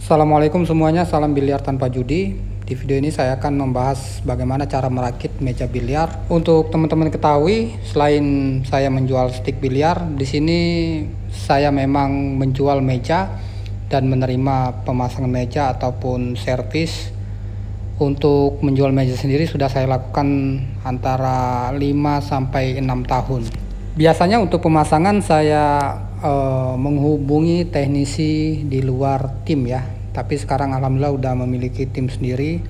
Assalamualaikum semuanya, salam biliar tanpa judi. Di video ini saya akan membahas bagaimana cara merakit meja biliar. Untuk teman-teman ketahui, selain saya menjual stick biliar, di sini saya memang menjual meja dan menerima pemasangan meja ataupun servis. Untuk menjual meja sendiri sudah saya lakukan antara 5 sampai 6 tahun. Biasanya untuk pemasangan saya menghubungi teknisi di luar tim ya, tapi sekarang alhamdulillah udah memiliki tim sendiri.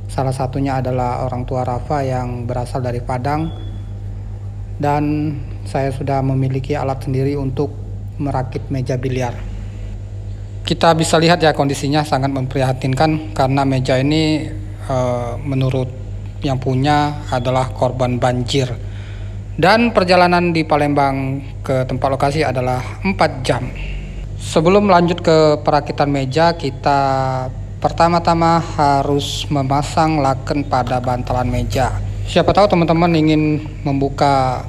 Salah satunya adalah orang tua Rafa yang berasal dari Padang, dan saya sudah memiliki alat sendiri untuk merakit meja biliar. Kita bisa lihat ya, kondisinya sangat memprihatinkan karena meja ini menurut yang punya adalah korban banjir. Dan perjalanan di Palembang ke tempat lokasi adalah 4 jam. Sebelum lanjut ke perakitan meja, kita pertama-tama harus memasang laken pada bantalan meja. Siapa tahu teman-teman ingin membuka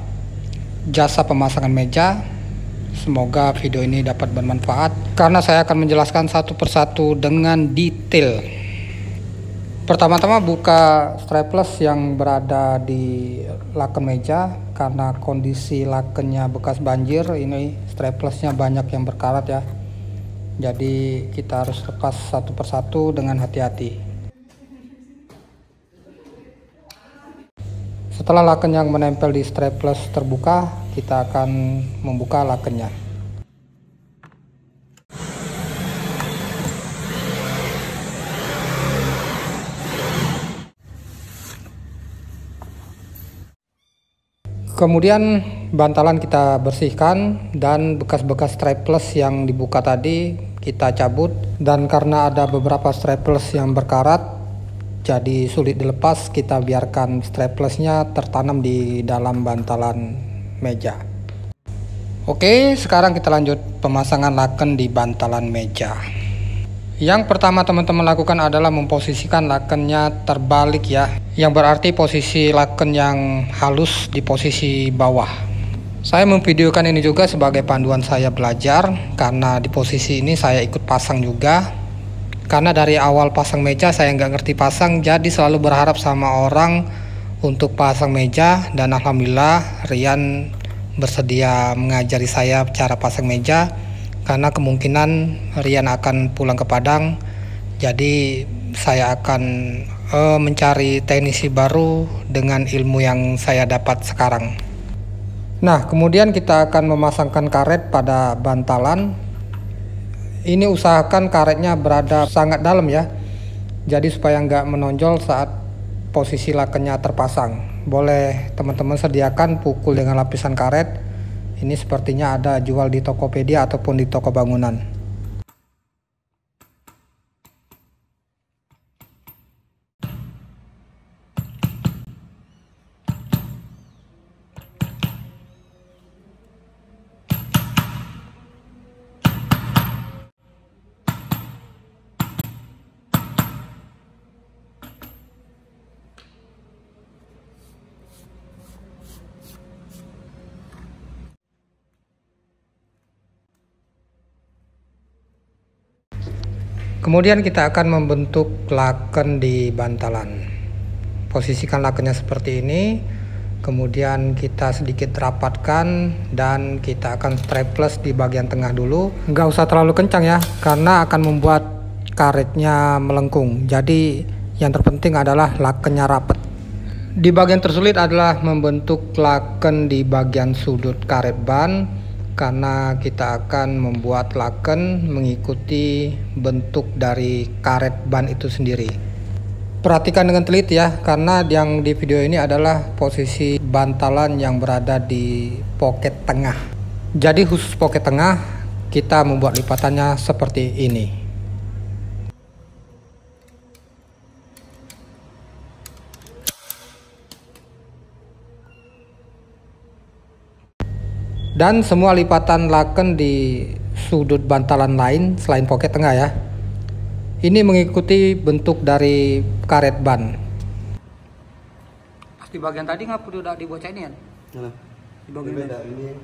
jasa pemasangan meja. Semoga video ini dapat bermanfaat karena saya akan menjelaskan satu persatu dengan detail. Pertama-tama buka strapless yang berada di laken meja. Karena kondisi lakennya bekas banjir, ini straplessnya banyak yang berkarat ya. Jadi kita harus lepas satu persatu dengan hati-hati. Setelah laken yang menempel di strapless terbuka, kita akan membuka lakennya. Kemudian bantalan kita bersihkan dan bekas-bekas strapless yang dibuka tadi kita cabut, dan karena ada beberapa strapless yang berkarat jadi sulit dilepas, kita biarkan straplessnya tertanam di dalam bantalan meja. Oke, sekarang kita lanjut pemasangan laken di bantalan meja. Yang pertama teman-teman lakukan adalah memposisikan lakennya terbalik ya, yang berarti posisi laken yang halus di posisi bawah. Saya memvideokan ini juga sebagai panduan saya belajar, karena di posisi ini saya ikut pasang juga. Karena dari awal pasang meja saya nggak ngerti pasang, jadi selalu berharap sama orang untuk pasang meja, dan alhamdulillah Rian bersedia mengajari saya cara pasang meja. Karena kemungkinan Rian akan pulang ke Padang, jadi saya akan mencari teknisi baru dengan ilmu yang saya dapat sekarang. Nah, kemudian kita akan memasangkan karet pada bantalan. Ini usahakan karetnya berada sangat dalam ya, jadi supaya nggak menonjol saat posisi lakennya terpasang. Boleh teman-teman sediakan pukul dengan lapisan karet. Ini sepertinya ada jual di Tokopedia ataupun di toko bangunan. Kemudian kita akan membentuk laken di bantalan. Posisikan lakennya seperti ini. Kemudian kita sedikit rapatkan dan kita akan strapless di bagian tengah dulu. Nggak usah terlalu kencang ya, karena akan membuat karetnya melengkung. Jadi yang terpenting adalah lakennya rapat. Di bagian tersulit adalah membentuk laken di bagian sudut karet ban, karena kita akan membuat laken mengikuti bentuk dari karet ban itu sendiri. Perhatikan dengan teliti ya, karena yang di video ini adalah posisi bantalan yang berada di pocket tengah. Jadi khusus pocket tengah kita membuat lipatannya seperti ini. Dan semua lipatan laken di sudut bantalan lain selain pocket tengah ya, ini mengikuti bentuk dari karet ban. Pas di bagian tadi ngapa udah dibocah ini kan? Nah, Di bagian beda ini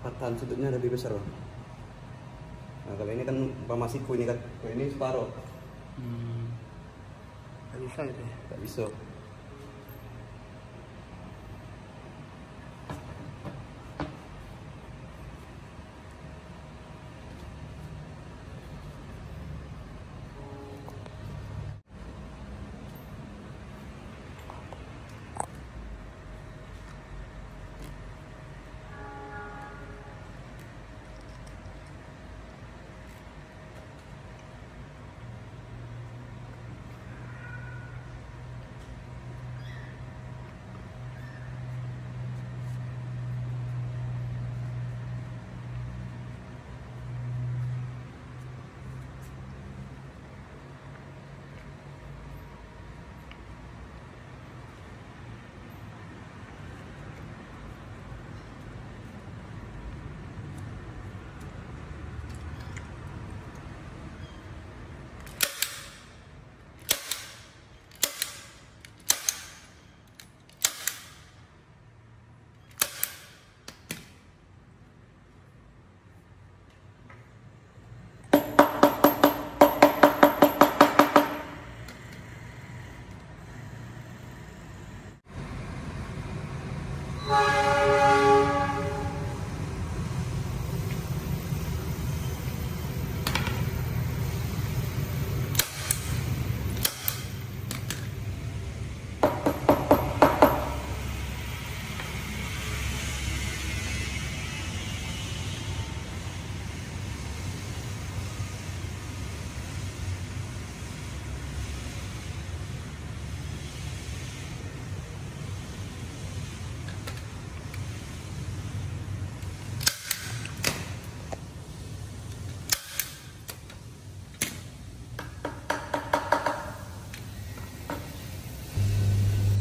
patahan sudutnya lebih besar, Bang. Nah kalau ini kan pamasiku ini kan, kalau ini separuh. Nggak bisa itu ya. Nggak bisa.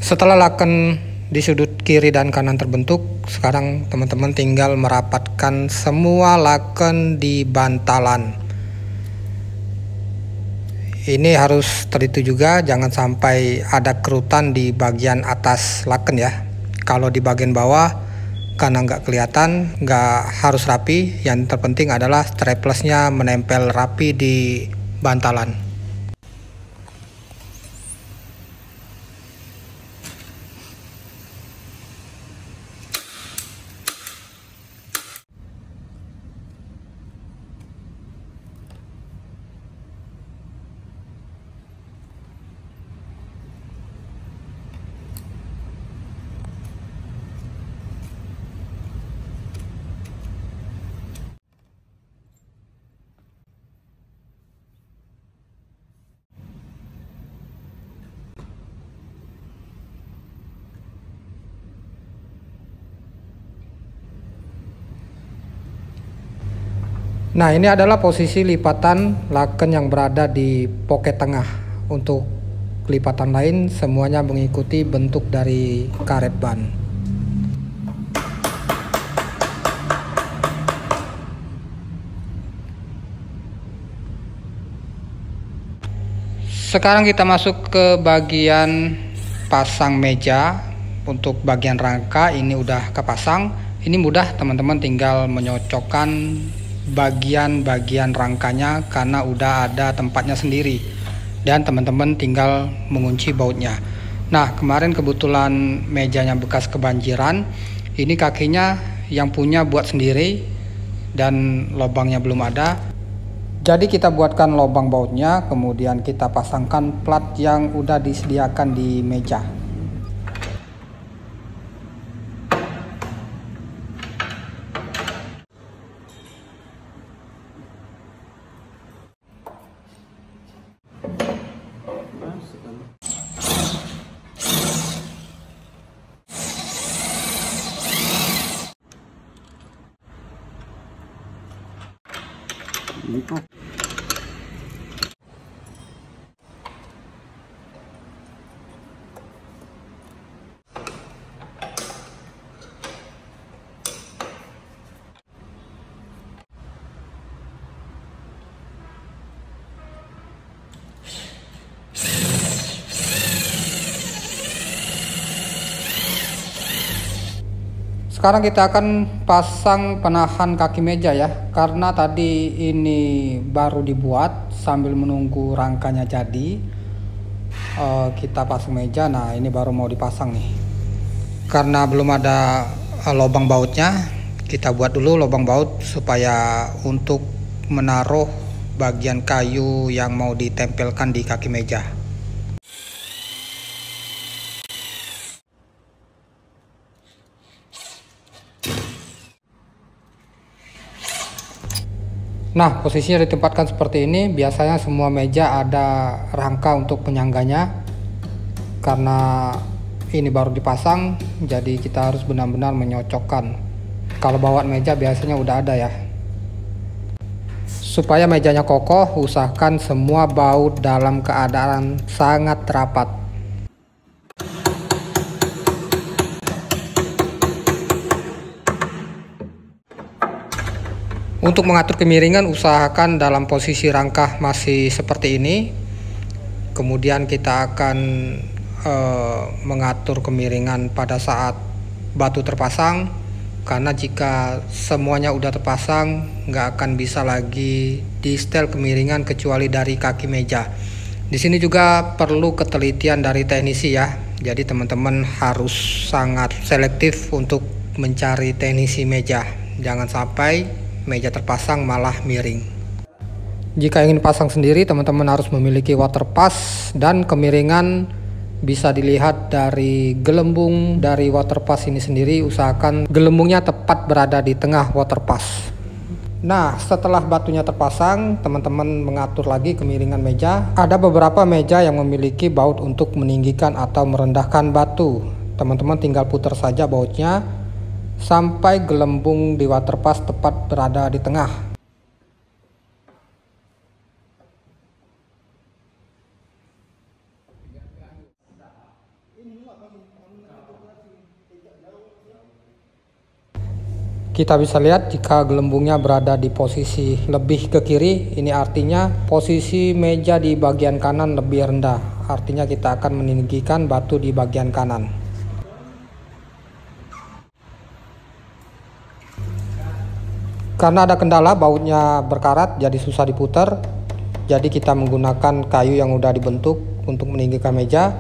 Setelah laken di sudut kiri dan kanan terbentuk, sekarang teman-teman tinggal merapatkan semua laken di bantalan. Ini harus teliti juga, jangan sampai ada kerutan di bagian atas laken ya. Kalau di bagian bawah, karena nggak kelihatan, nggak harus rapi. Yang terpenting adalah straplessnya menempel rapi di bantalan. Nah, ini adalah posisi lipatan laken yang berada di poket tengah. Untuk lipatan lain semuanya mengikuti bentuk dari karet ban. Sekarang kita masuk ke bagian pasang meja. Untuk bagian rangka ini udah kepasang. Ini mudah, teman-teman tinggal menyocokkan bagian-bagian rangkanya karena udah ada tempatnya sendiri, dan teman-teman tinggal mengunci bautnya. Nah, kemarin kebetulan mejanya bekas kebanjiran, ini kakinya yang punya buat sendiri dan lubangnya belum ada, jadi kita buatkan lubang bautnya, kemudian kita pasangkan plat yang udah disediakan di meja. Gitu. Sekarang kita akan pasang penahan kaki meja ya, karena tadi ini baru dibuat sambil menunggu rangkanya jadi. Kita pasang meja, nah ini baru mau dipasang nih. Karena belum ada lubang bautnya, kita buat dulu lubang baut supaya untuk menaruh bagian kayu yang mau ditempelkan di kaki meja. Nah, posisinya ditempatkan seperti ini. Biasanya semua meja ada rangka untuk penyangganya. Karena ini baru dipasang, jadi kita harus benar-benar menyocokkan. Kalau baut meja biasanya udah ada ya. Supaya mejanya kokoh, usahakan semua baut dalam keadaan sangat rapat. Untuk mengatur kemiringan, usahakan dalam posisi rangka masih seperti ini. Kemudian kita akan mengatur kemiringan pada saat batu terpasang. Karena jika semuanya udah terpasang, nggak akan bisa lagi di setel kemiringan kecuali dari kaki meja. Di sini juga perlu ketelitian dari teknisi ya. Jadi teman-teman harus sangat selektif untuk mencari teknisi meja. Jangan sampai meja terpasang malah miring. Jika ingin pasang sendiri, teman-teman harus memiliki water pass, dan kemiringan bisa dilihat dari gelembung dari water pass ini sendiri. Usahakan gelembungnya tepat berada di tengah water pass. Nah, setelah batunya terpasang, teman-teman mengatur lagi kemiringan meja. Ada beberapa meja yang memiliki baut untuk meninggikan atau merendahkan batu. Teman-teman tinggal putar saja bautnya sampai gelembung di water pass tepat berada di tengah. Kita bisa lihat jika gelembungnya berada di posisi lebih ke kiri, ini artinya posisi meja di bagian kanan lebih rendah. Artinya kita akan meninggikan batu di bagian kanan. Karena ada kendala bautnya berkarat, jadi susah diputar. Jadi kita menggunakan kayu yang udah dibentuk untuk meninggikan meja.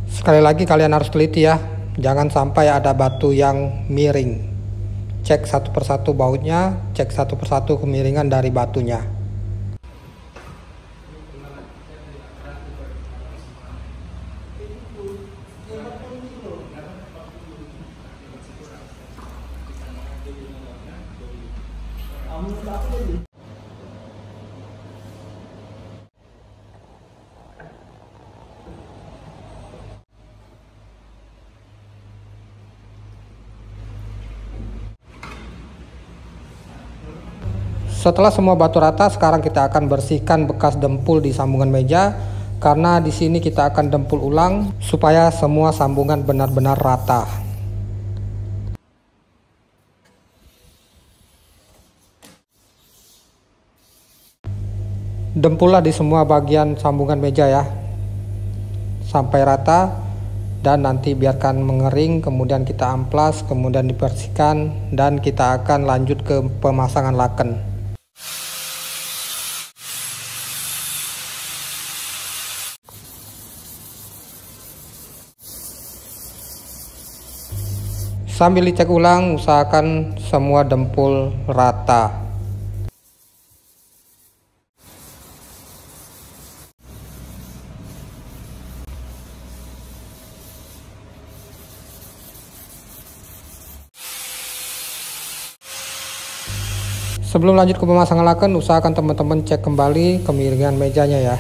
Sekali lagi kalian harus teliti ya, jangan sampai ada batu yang miring. Cek satu persatu bautnya, cek satu persatu kemiringan dari batunya. Setelah semua batu rata, sekarang kita akan bersihkan bekas dempul di sambungan meja. Karena di sini kita akan dempul ulang supaya semua sambungan benar-benar rata. Dempullah di semua bagian sambungan meja ya, sampai rata, dan nanti biarkan mengering, kemudian kita amplas, kemudian dibersihkan, dan kita akan lanjut ke pemasangan laken. Sambil dicek ulang, usahakan semua dempul rata. Sebelum lanjut ke pemasangan laken, usahakan teman-teman cek kembali kemiringan mejanya ya.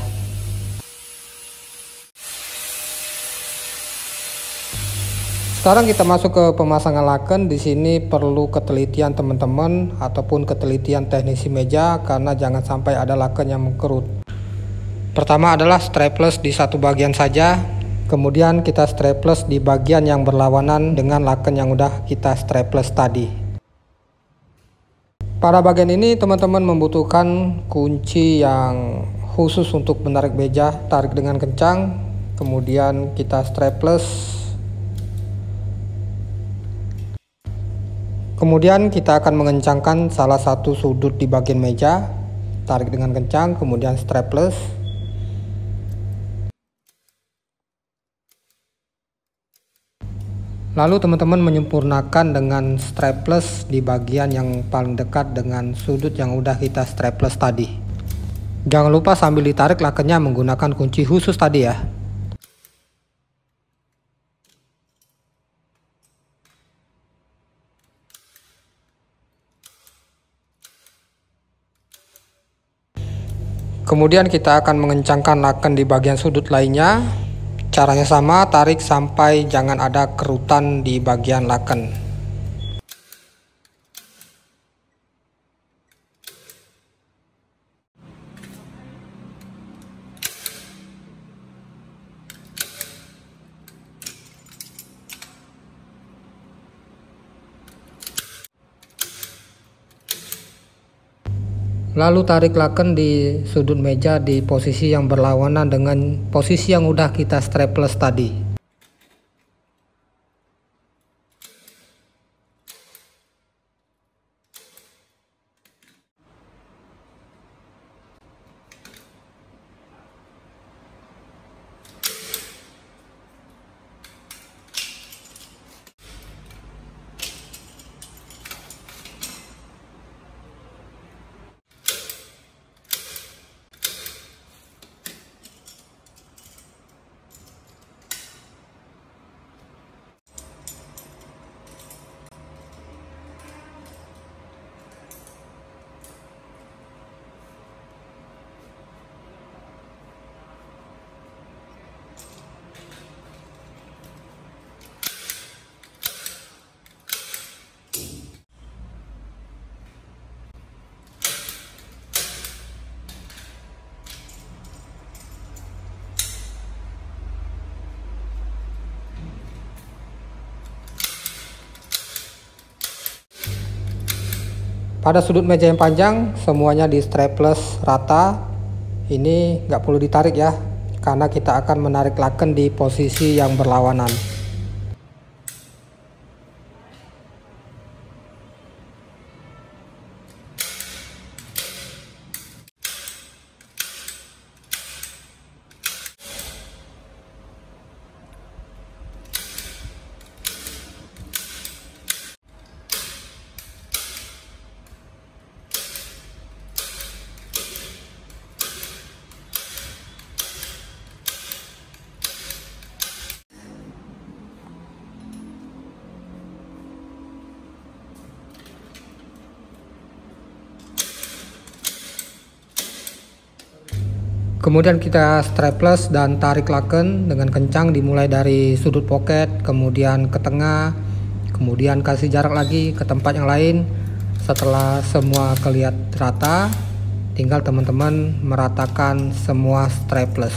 Sekarang kita masuk ke pemasangan laken. Di sini perlu ketelitian teman-teman ataupun ketelitian teknisi meja, karena jangan sampai ada laken yang mengkerut. Pertama adalah strapless di satu bagian saja, kemudian kita strapless di bagian yang berlawanan dengan laken yang udah kita strapless tadi. Pada bagian ini teman-teman membutuhkan kunci yang khusus untuk menarik meja. Tarik dengan kencang, kemudian kita strapless Kemudian kita akan mengencangkan salah satu sudut di bagian meja, tarik dengan kencang, kemudian strapless. Lalu teman-teman menyempurnakan dengan strapless di bagian yang paling dekat dengan sudut yang udah kita strapless tadi. Jangan lupa sambil ditarik lakennya menggunakan kunci khusus tadi ya. Kemudian kita akan mengencangkan laken di bagian sudut lainnya. Caranya sama, tarik sampai jangan ada kerutan di bagian laken. Lalu tarik laken di sudut meja di posisi yang berlawanan dengan posisi yang udah kita strapless tadi. Pada sudut meja yang panjang semuanya di strapless rata. Ini nggak perlu ditarik ya, karena kita akan menarik laken di posisi yang berlawanan. Kemudian kita strapless dan tarik laken dengan kencang, dimulai dari sudut pocket, kemudian ke tengah, kemudian kasih jarak lagi ke tempat yang lain. Setelah semua kelihatan rata, tinggal teman-teman meratakan semua strapless.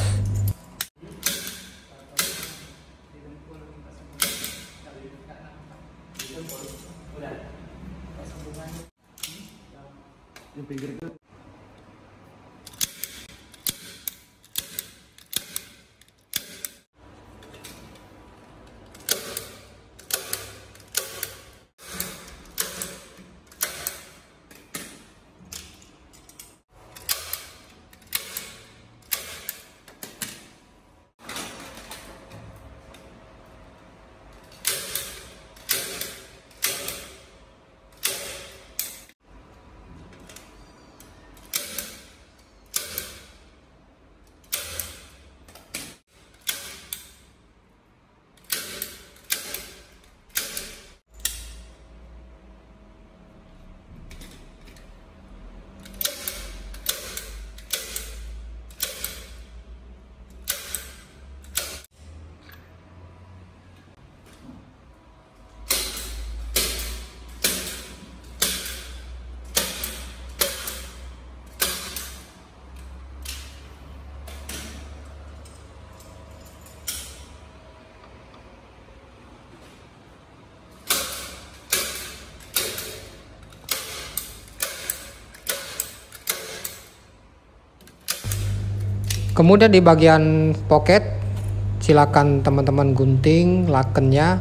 Kemudian di bagian pocket silakan teman-teman gunting lakennya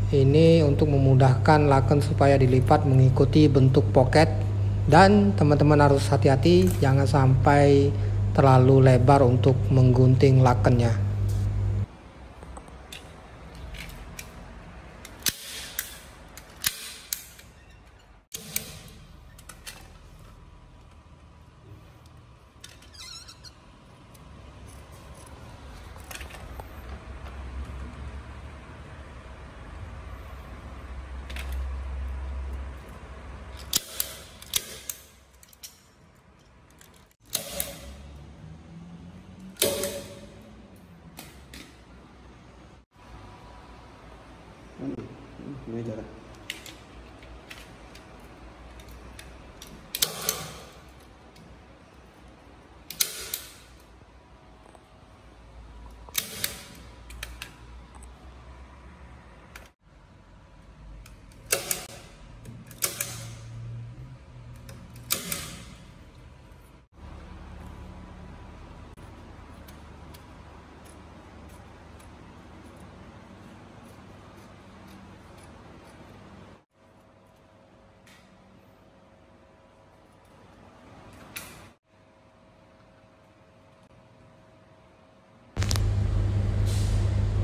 Ini untuk memudahkan laken supaya dilipat mengikuti bentuk pocket. Dan teman-teman harus hati-hati jangan sampai terlalu lebar untuk menggunting lakennya. Meja dah.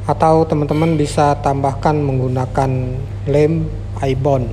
Atau teman-teman bisa tambahkan menggunakan lem ibon.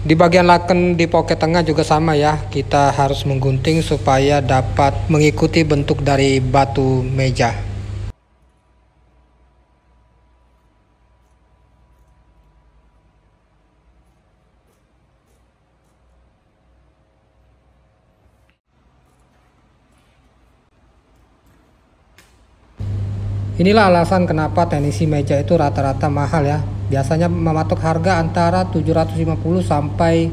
Di bagian laken di pocket tengah juga sama ya, kita harus menggunting supaya dapat mengikuti bentuk dari batu meja. Inilah alasan kenapa teknisi meja itu rata-rata mahal ya. Biasanya mematok harga antara 750 sampai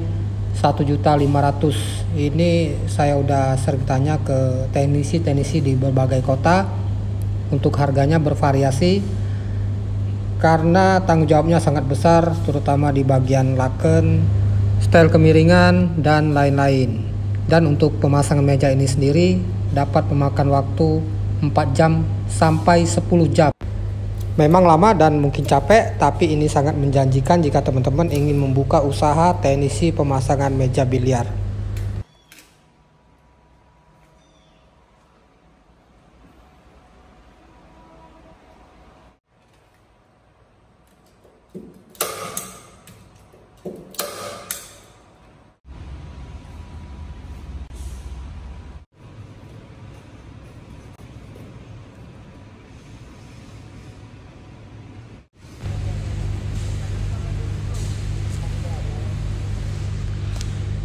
1.500.000. Ini saya udah sering tanya ke teknisi-teknisi di berbagai kota. Untuk harganya bervariasi karena tanggung jawabnya sangat besar, terutama di bagian laken, style kemiringan, dan lain-lain. Dan untuk pemasangan meja ini sendiri dapat memakan waktu 4 jam sampai 10 jam. Memang lama dan mungkin capek, tapi ini sangat menjanjikan jika teman-teman ingin membuka usaha teknisi pemasangan meja biliar.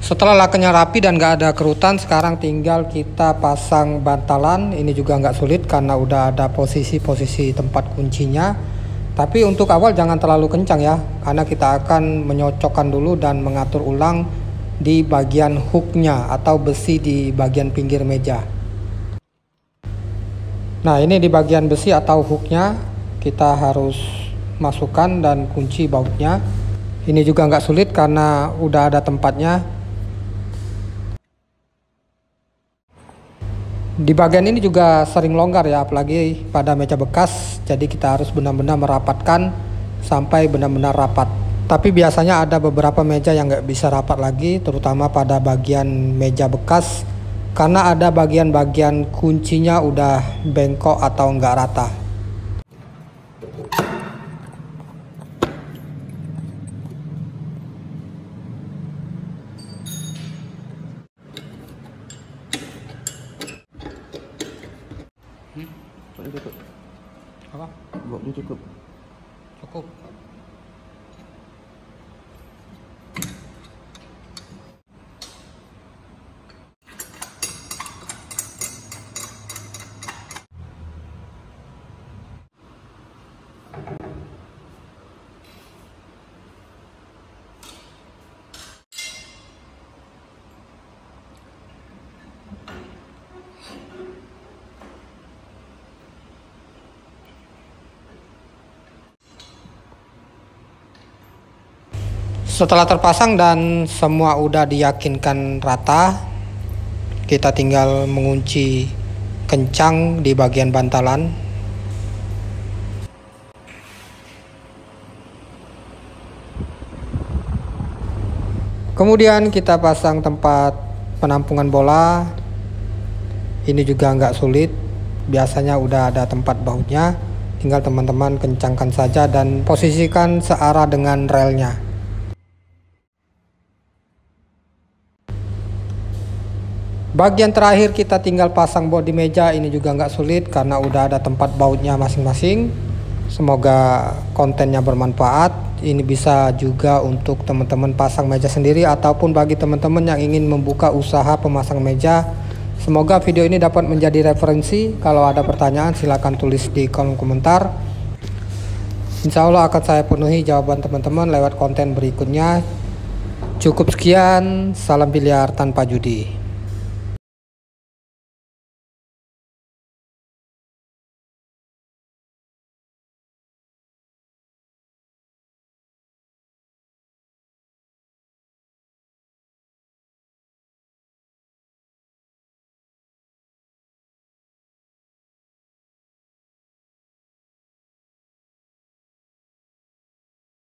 Setelah lakennya rapi dan gak ada kerutan, sekarang tinggal kita pasang bantalan. Ini juga nggak sulit karena udah ada posisi-posisi tempat kuncinya. Tapi untuk awal jangan terlalu kencang ya, karena kita akan menyocokkan dulu dan mengatur ulang di bagian hooknya atau besi di bagian pinggir meja. Nah, ini di bagian besi atau hooknya kita harus masukkan dan kunci bautnya. Ini juga nggak sulit karena udah ada tempatnya. Di bagian ini juga sering longgar ya, apalagi pada meja bekas. Jadi kita harus benar-benar merapatkan sampai benar-benar rapat. Tapi biasanya ada beberapa meja yang nggak bisa rapat lagi, terutama pada bagian meja bekas, karena ada bagian-bagian kuncinya udah bengkok atau nggak rata. Cukup. Apa? Bautnya cukup. Cukup. Setelah terpasang dan semua udah diyakinkan rata, kita tinggal mengunci kencang di bagian bantalan. Kemudian kita pasang tempat penampungan bola. Ini juga nggak sulit, biasanya udah ada tempat bautnya, tinggal teman-teman kencangkan saja dan posisikan searah dengan relnya. Bagian terakhir kita tinggal pasang baut di meja. Ini juga nggak sulit karena udah ada tempat bautnya masing-masing. Semoga kontennya bermanfaat. Ini bisa juga untuk teman-teman pasang meja sendiri ataupun bagi teman-teman yang ingin membuka usaha pemasang meja. Semoga video ini dapat menjadi referensi. Kalau ada pertanyaan silahkan tulis di kolom komentar. Insya Allah akan saya penuhi jawaban teman-teman lewat konten berikutnya. Cukup sekian, salam biliar tanpa judi.